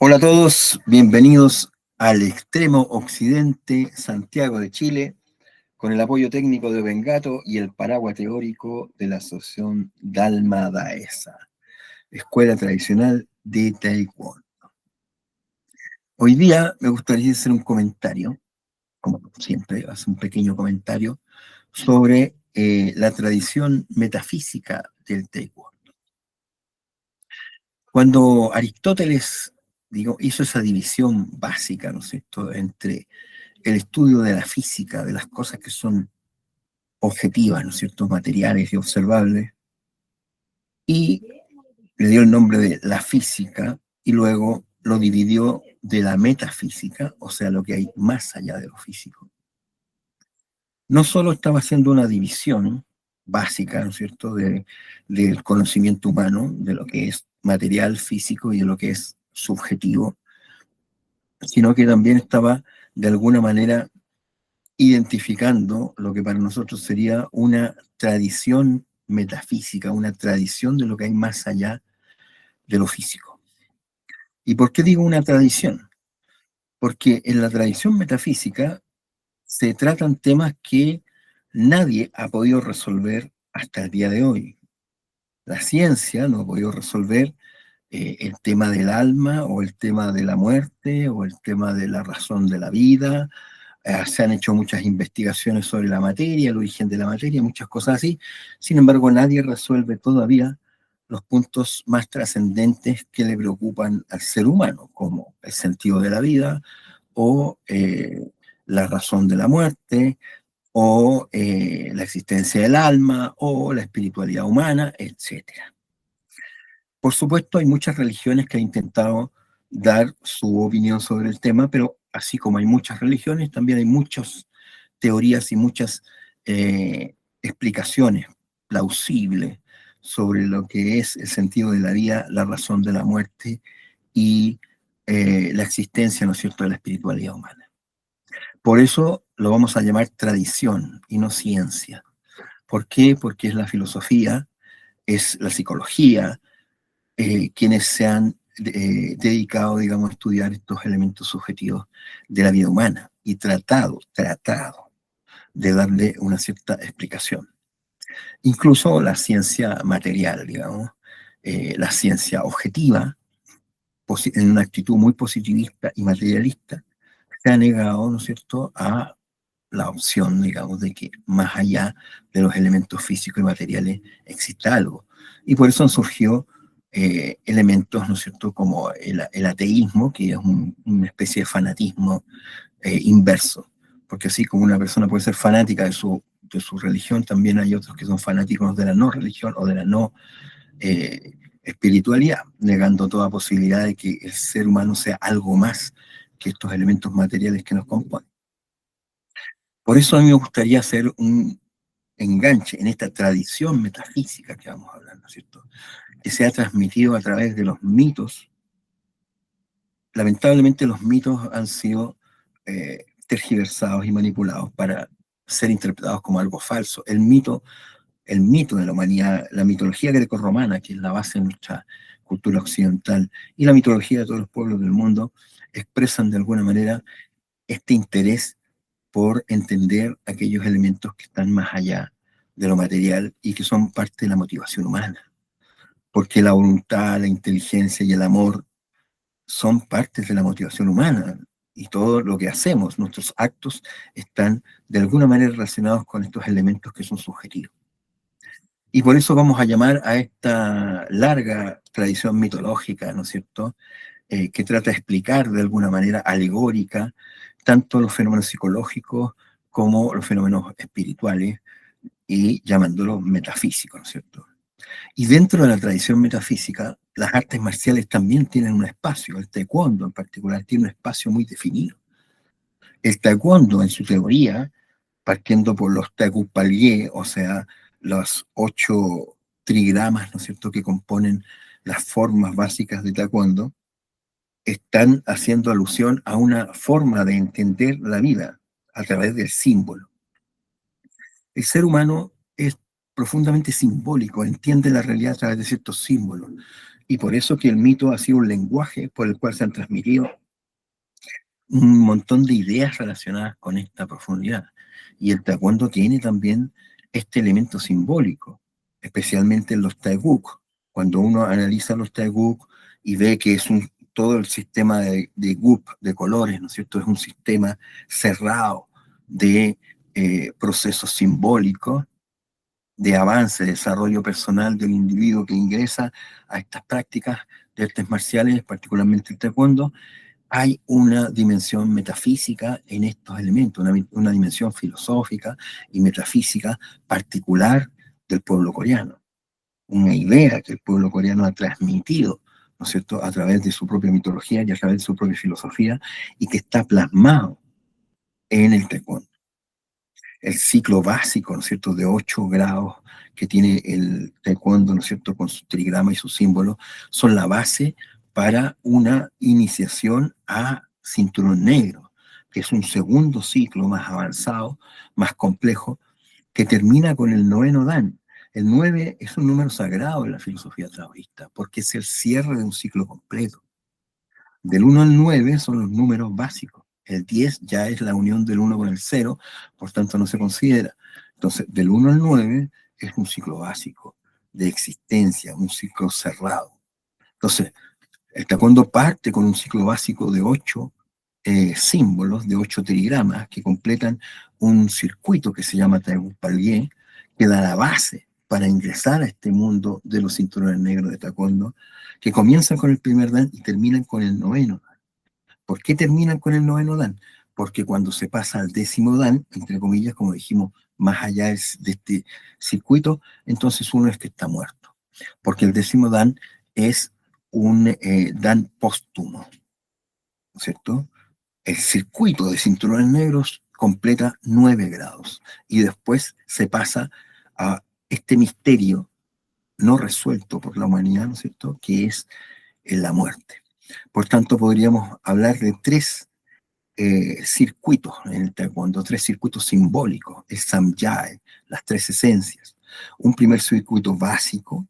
Hola a todos, bienvenidos al extremo occidente, Santiago de Chile, con el apoyo técnico de Bengato y el paraguas teórico de la Asociación Dalma Daesa, Escuela Tradicional de Taekwondo. Hoy día me gustaría hacer un comentario, como siempre, hacer un pequeño comentario sobre la tradición metafísica del Taekwondo. Cuando Aristóteles hizo esa división básica, ¿no es cierto?, entre el estudio de la física, de las cosas que son objetivas, ¿no es cierto?, materiales y observables, y le dio el nombre de la física, y luego lo dividió de la metafísica, o sea, lo que hay más allá de lo físico. No solo estaba haciendo una división básica, ¿no es cierto?, del conocimiento humano, de lo que es material, físico y de lo que es subjetivo, sino que también estaba de alguna manera identificando lo que para nosotros sería una tradición metafísica, una tradición de lo que hay más allá de lo físico. ¿Y por qué digo una tradición? Porque en la tradición metafísica se tratan temas que nadie ha podido resolver hasta el día de hoy. La ciencia no ha podido resolver el tema del alma o el tema de la muerte o el tema de la razón de la vida. Se han hecho muchas investigaciones sobre la materia, el origen de la materia, muchas cosas así. Sin embargo, nadie resuelve todavía los puntos más trascendentes que le preocupan al ser humano, como el sentido de la vida o la razón de la muerte o la existencia del alma o la espiritualidad humana, etcétera. Por supuesto, hay muchas religiones que han intentado dar su opinión sobre el tema, pero así como hay muchas religiones, también hay muchas teorías y muchas explicaciones plausibles sobre lo que es el sentido de la vida, la razón de la muerte y la existencia, ¿no es cierto?, de la espiritualidad humana. Por eso lo vamos a llamar tradición y no ciencia. ¿Por qué? Porque es la filosofía, es la psicología, quienes se han dedicado, digamos, a estudiar estos elementos subjetivos de la vida humana y tratado de darle una cierta explicación. Incluso la ciencia material, digamos, la ciencia objetiva, en una actitud muy positivista y materialista, se ha negado, ¿no es cierto?, a la opción, digamos, de que más allá de los elementos físicos y materiales exista algo. Y por eso han surgido elementos, ¿no es cierto?, como el ateísmo, que es una especie de fanatismo inverso. Porque así como una persona puede ser fanática de su religión, también hay otros que son fanáticos de la no religión o de la no espiritualidad, negando toda posibilidad de que el ser humano sea algo más que estos elementos materiales que nos componen. Por eso a mí me gustaría hacer un enganche en esta tradición metafísica que vamos a hablar, ¿no es cierto?, que se ha transmitido a través de los mitos. Lamentablemente los mitos han sido tergiversados y manipulados para ser interpretados como algo falso. El mito de la humanidad, la mitología grecorromana, que es la base de nuestra cultura occidental, y la mitología de todos los pueblos del mundo, expresan de alguna manera este interés por entender aquellos elementos que están más allá de lo material y que son parte de la motivación humana. Porque la voluntad, la inteligencia y el amor son partes de la motivación humana. Y todo lo que hacemos, nuestros actos, están de alguna manera relacionados con estos elementos que son subjetivos. Y por eso vamos a llamar a esta larga tradición mitológica, ¿no es cierto?, que trata de explicar de alguna manera alegórica tanto los fenómenos psicológicos como los fenómenos espirituales, y llamándolos metafísicos, ¿no es cierto? Y dentro de la tradición metafísica, las artes marciales también tienen un espacio. El taekwondo en particular tiene un espacio muy definido. El taekwondo, en su teoría, partiendo por los Taegu Palye, o sea, los 8 trigramas, ¿no es cierto?, que componen las formas básicas de taekwondo, están haciendo alusión a una forma de entender la vida a través del símbolo. El ser humano es profundamente simbólico, entiende la realidad a través de ciertos símbolos. Y por eso que el mito ha sido un lenguaje por el cual se han transmitido un montón de ideas relacionadas con esta profundidad. Y el taekwondo tiene también este elemento simbólico, especialmente en los taeguk. Cuando uno analiza los taeguk y ve que es todo el sistema de guk, de colores, ¿no es cierto? Es un sistema cerrado de procesos simbólicos, de avance, de desarrollo personal del individuo que ingresa a estas prácticas de artes marciales, particularmente el taekwondo. Hay una dimensión metafísica en estos elementos, una dimensión filosófica y metafísica particular del pueblo coreano, una idea que el pueblo coreano ha transmitido, ¿no es cierto?, a través de su propia mitología y a través de su propia filosofía, y que está plasmado en el taekwondo. El ciclo básico, ¿no es cierto?, de 8 grados que tiene el taekwondo, ¿no es cierto?, con su trigrama y sus símbolos, son la base para una iniciación a cinturón negro, que es un segundo ciclo más avanzado, más complejo, que termina con el noveno dan. El 9 es un número sagrado en la filosofía taoísta, porque es el cierre de un ciclo completo. Del 1 al 9 son los números básicos. El 10 ya es la unión del 1 con el 0, por tanto no se considera. Entonces, del 1 al 9 es un ciclo básico de existencia, un ciclo cerrado. Entonces, el taekwondo parte con un ciclo básico de 8 símbolos, de 8 trigramas que completan un circuito que se llama Taekwondo Palier, que da la base para ingresar a este mundo de los cinturones negros de taekwondo, que comienzan con el primer dan y terminan con el noveno. ¿Por qué terminan con el noveno dan? Porque cuando se pasa al décimo dan, entre comillas, como dijimos, más allá de este circuito, entonces uno es que está muerto. Porque el décimo dan es un dan póstumo, ¿cierto? El circuito de cinturones negros completa 9 grados y después se pasa a este misterio no resuelto por la humanidad, ¿no es cierto?, que es la muerte. Por tanto, podríamos hablar de 3 circuitos en el taekwondo, 3 circuitos simbólicos, el samjae, las 3 esencias. Un primer circuito básico,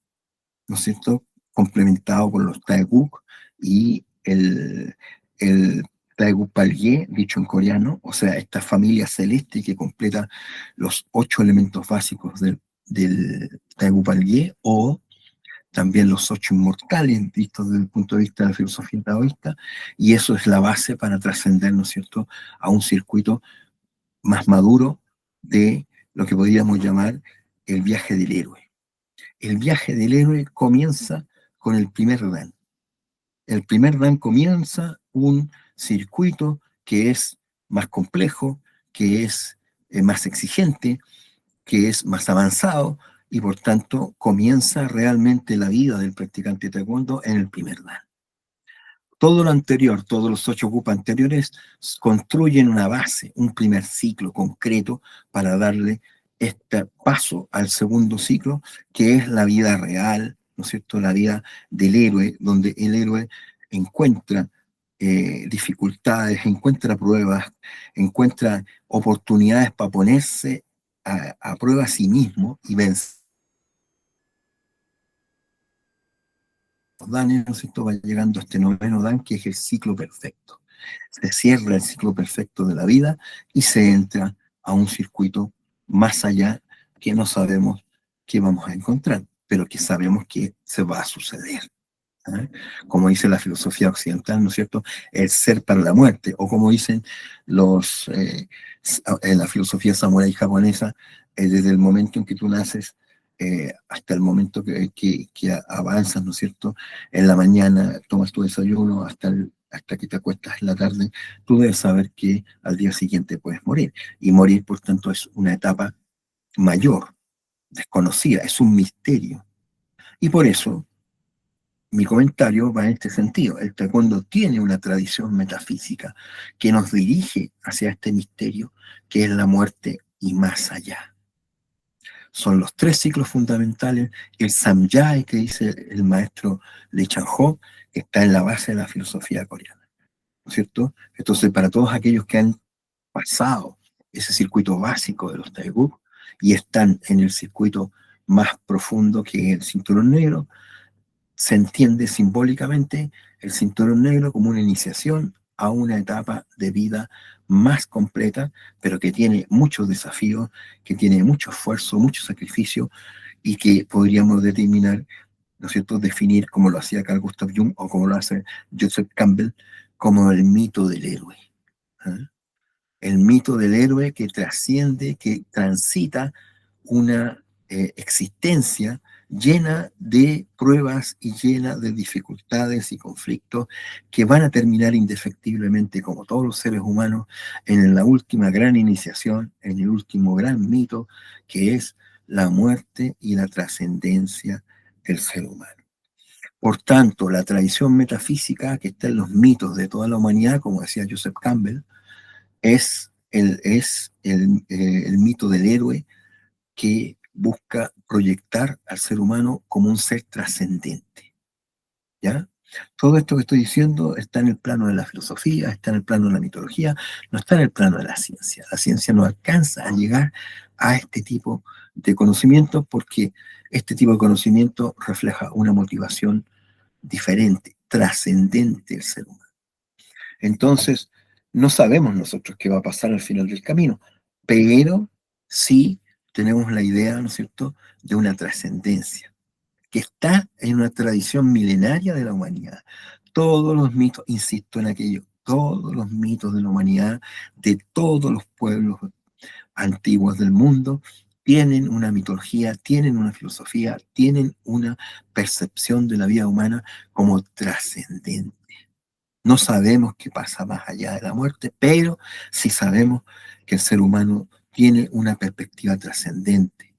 ¿no es cierto?, complementado por los taeguk y el taeguk Palye, dicho en coreano, o sea, esta familia celeste que completa los 8 elementos básicos del taeguk Palye, o también los 8 inmortales, vistos desde el punto de vista de la filosofía taoísta, y eso es la base para trascender, ¿no es cierto?, a un circuito más maduro de lo que podríamos llamar el viaje del héroe. El viaje del héroe comienza con el primer dan. El primer dan comienza un circuito que es más complejo, que es más exigente, que es más avanzado, y por tanto comienza realmente la vida del practicante de taekwondo en el primer dan. Todo lo anterior, todos los 8 grupos anteriores construyen una base, un primer ciclo concreto para darle este paso al segundo ciclo, que es la vida real, ¿no es cierto?, la vida del héroe, donde el héroe encuentra dificultades, encuentra pruebas, encuentra oportunidades para ponerse a prueba a sí mismo y vencer los danes, ¿no es cierto?, va llegando a este noveno dan, que es el ciclo perfecto. Se cierra el ciclo perfecto de la vida y se entra a un circuito más allá que no sabemos qué vamos a encontrar, pero que sabemos que se va a suceder. ¿Eh? Como dice la filosofía occidental, ¿no es cierto? El ser para la muerte, o como dicen los en la filosofía samurái japonesa, desde el momento en que tú naces hasta el momento que avanzas, ¿no es cierto? En la mañana tomas tu desayuno hasta que te acuestas en la tarde, tú debes saber que al día siguiente puedes morir. Y morir, por tanto, es una etapa mayor, desconocida, es un misterio. Y por eso mi comentario va en este sentido. El taekwondo tiene una tradición metafísica que nos dirige hacia este misterio que es la muerte y más allá. Son los 3 ciclos fundamentales, el samjae que dice el maestro Lee Chan-ho, que está en la base de la filosofía coreana, ¿no es cierto? Entonces, para todos aquellos que han pasado ese circuito básico de los taeguk y están en el circuito más profundo que es el cinturón negro, se entiende simbólicamente el cinturón negro como una iniciación a una etapa de vida más completa, pero que tiene muchos desafíos, que tiene mucho esfuerzo, mucho sacrificio y que podríamos determinar, ¿no es cierto?, definir como lo hacía Carl Gustav Jung o como lo hace Joseph Campbell, como el mito del héroe. ¿Eh? El mito del héroe que trasciende, que transita una existencia llena de pruebas y llena de dificultades y conflictos que van a terminar indefectiblemente, como todos los seres humanos, en la última gran iniciación, en el último gran mito, que es la muerte y la trascendencia del ser humano. Por tanto, la tradición metafísica que está en los mitos de toda la humanidad, como decía Joseph Campbell, es el mito del héroe que busca proyectar al ser humano como un ser trascendente, ¿ya? Todo esto que estoy diciendo está en el plano de la filosofía, está en el plano de la mitología, no está en el plano de la ciencia. La ciencia no alcanza a llegar a este tipo de conocimiento porque este tipo de conocimiento refleja una motivación diferente, trascendente del ser humano. Entonces, no sabemos nosotros qué va a pasar al final del camino, pero sí tenemos la idea, ¿no es cierto?, de una trascendencia que está en una tradición milenaria de la humanidad. Todos los mitos, insisto en aquello, todos los mitos de la humanidad, de todos los pueblos antiguos del mundo, tienen una mitología, tienen una filosofía, tienen una percepción de la vida humana como trascendente. No sabemos qué pasa más allá de la muerte, pero sí sabemos que el ser humano tiene una perspectiva trascendente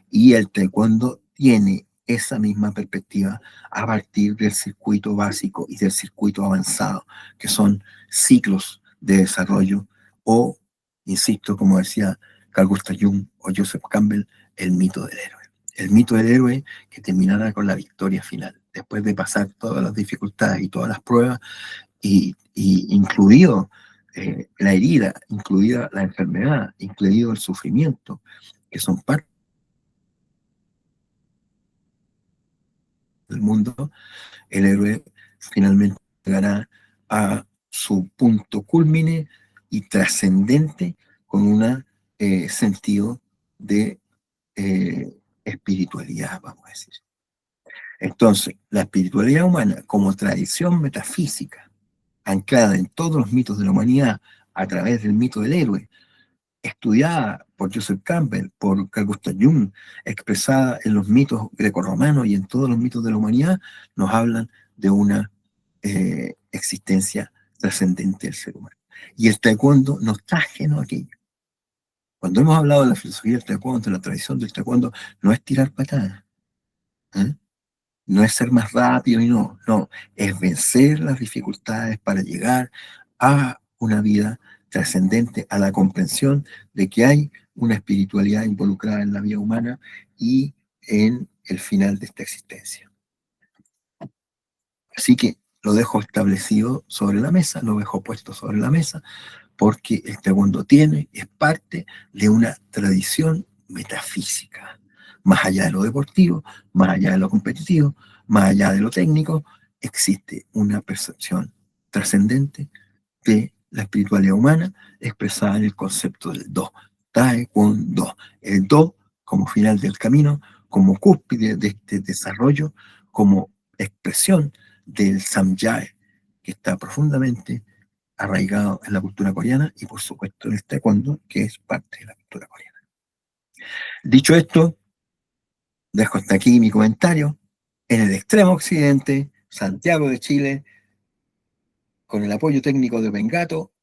y el taekwondo tiene esa misma perspectiva a partir del circuito básico y del circuito avanzado, que son ciclos de desarrollo o, insisto, como decía Carl Gustav Jung o Joseph Campbell, el mito del héroe. El mito del héroe que terminará con la victoria final, después de pasar todas las dificultades y todas las pruebas, y incluido la herida, incluida la enfermedad, incluido el sufrimiento, que son parte del mundo, el héroe finalmente llegará a su punto culmine y trascendente con un sentido de espiritualidad, vamos a decir. Entonces, la espiritualidad humana como tradición metafísica, anclada en todos los mitos de la humanidad a través del mito del héroe, estudiada por Joseph Campbell, por Carl Gustav Jung, expresada en los mitos grecorromanos y en todos los mitos de la humanidad, nos hablan de una existencia trascendente del ser humano. Y el taekwondo no está ajeno a aquello. Cuando hemos hablado de la filosofía del taekwondo, de la tradición del taekwondo, no es tirar patadas, ¿eh? No es ser más rápido y no, es vencer las dificultades para llegar a una vida trascendente, a la comprensión de que hay una espiritualidad involucrada en la vida humana y en el final de esta existencia. Así que lo dejo establecido sobre la mesa, lo dejo puesto sobre la mesa, porque el taekwondo es parte de una tradición metafísica. Más allá de lo deportivo, más allá de lo competitivo, más allá de lo técnico, existe una percepción trascendente de la espiritualidad humana expresada en el concepto del Do, Taekwondo. El Do como final del camino, como cúspide de este desarrollo, como expresión del Samjae, que está profundamente arraigado en la cultura coreana y por supuesto en el taekwondo, que es parte de la cultura coreana. Dicho esto, dejo hasta aquí mi comentario. En el extremo occidente, Santiago de Chile, con el apoyo técnico de Bengato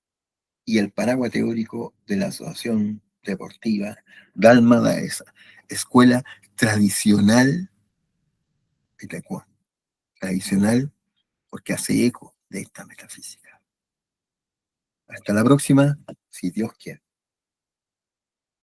y el paraguas teórico de la Asociación Deportiva Dalma Daesa, escuela tradicional de taekwondo, tradicional porque hace eco de esta metafísica. Hasta la próxima, si Dios quiere.